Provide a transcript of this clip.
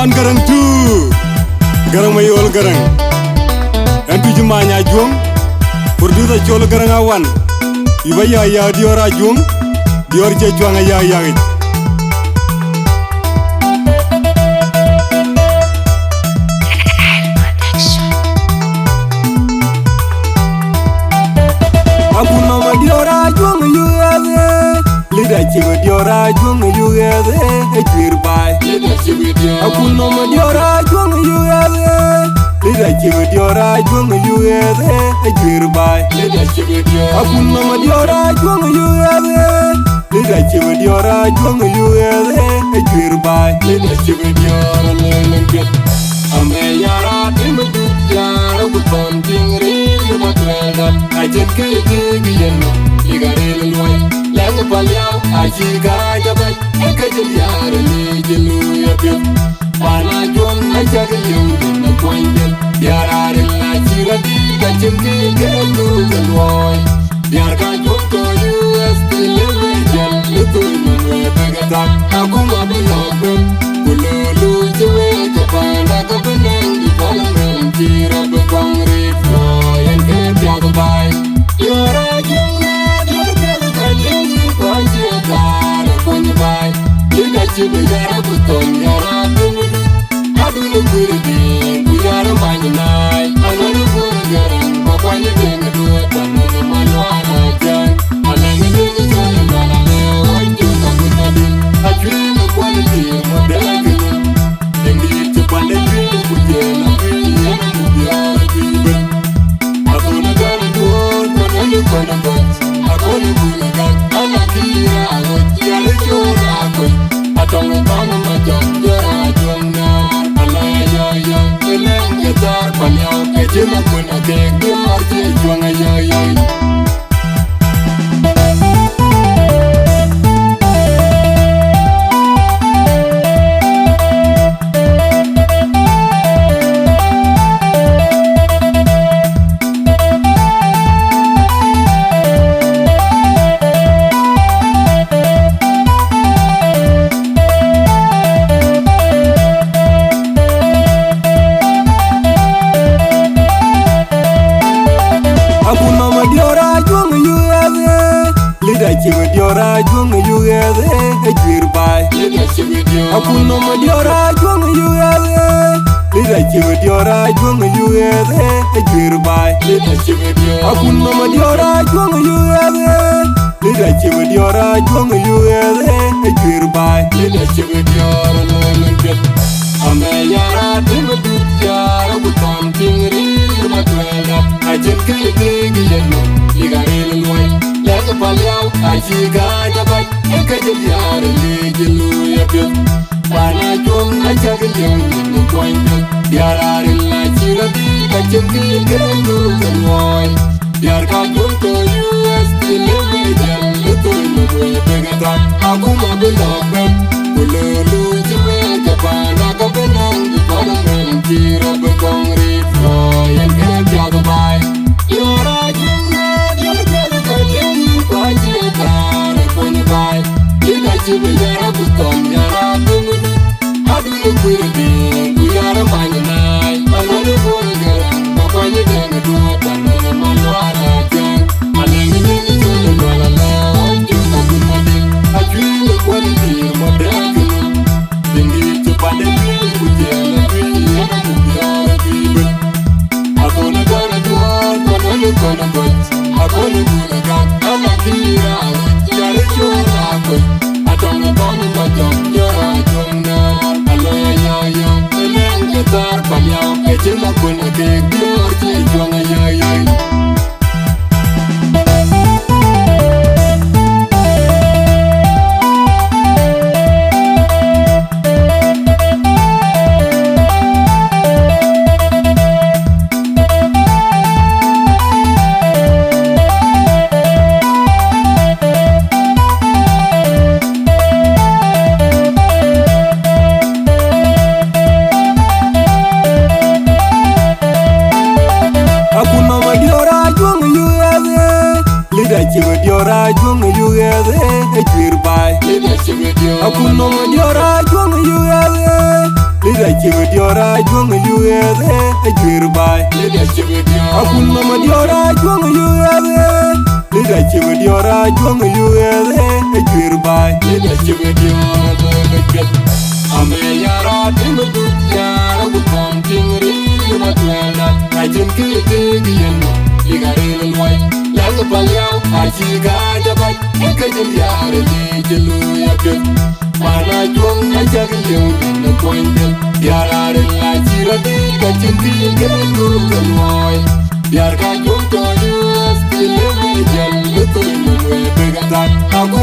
Wan garang tu garang mayol garang entu jumanya jom producer cholo garang awan ibaya ya diora jom dior je juanga ya aku nama diora juanga yuade lida chigo diora juanga yuade ejir bai aku nama diora juanga yuade lida chigo diora juanga yuade ejir bai aku nama diora juanga yuade lida chigo diora juanga yuade ejir bai ame yara timudu yara buton tingri matwela ajen kiri yeno igare loy lang palyao ajiga jabat ekajil yara ni jilu yapit pana jom ajaglu na pointel yara rilla chirati kajim kiri loy yar ka jom to us tilwe jal lutu manwe bagata aku mabulok kululu jwe to pana ka benang di palang kira bekongri yang kerja kebai yara jumna jumna kajing panjang panjang kita coba yara beton yara tunggu aduh lebih buyar manjai anak bugarang bapaknya dengan dua tangan malu aja anak ini jalan malam juga bunadin acuan kualiti model gini yang di depan negeri pujian yang biar ribet aku negara aku bulagan anak kira aku cari cura aku atong tanam macam jajang nar alaya yang keleng ketar panyau kecil aku nak gemar juang ayai aku nama diora juanga yuade lida chigo diora juanga yuade ejir bai aku nama diora juanga yuade lida chigo diora juanga yuade ejir bai aku nama diora juanga yuade lida chigo diora juanga yuade ejir bai ame yara timudu yara buton tingri matwela ajen kiri yeno igare loy lang palyao ajiga jabat ekajil yara ni jilu yapit pana jom ajaglu no pointel yara rilla chirati ajen kiri loy yar ka jom to us tilwe jal to no begata aku mabulok kululu jwe japana ka benang di palang kira bekongri yang kerja kebai yara jumna jumna kajing panjang panjang kita coba yara buton yara tunggu aduh lebih buyar manjai anak bugarang bapaknya dengan dua tangan malu aja anak ini jalan malam juga bunadin acuan kualiti model gini tinggi cepat dan pujian yang biar ribet aku negara Tuhan aku bulagan anak kira aku cari cura aku atong tanam macam jara jumna alaya yang keleng ketar panyau kecil aku nak gemar juang ayai chigo diora juanga yuade ejir bai aku nama diora juanga yuade Lida chiwe diora juang USA Ajwir bai Lida chiwe diora Akun mama diora juang USA Lida chiwe diora juang USA Ajwir bai Lida chiwe diora Toleket Ame yara timutu yara Butam tingri Matwela Ajin kiti giyendo Ligari lwai Lalu palyao Ajiga jabai Ikajin yara Jilu yakit Mana juang ajak liu na koindel Biar la chira de kachin din gelu galwai Biar ka juang to just live jal betul mwe begatan Aku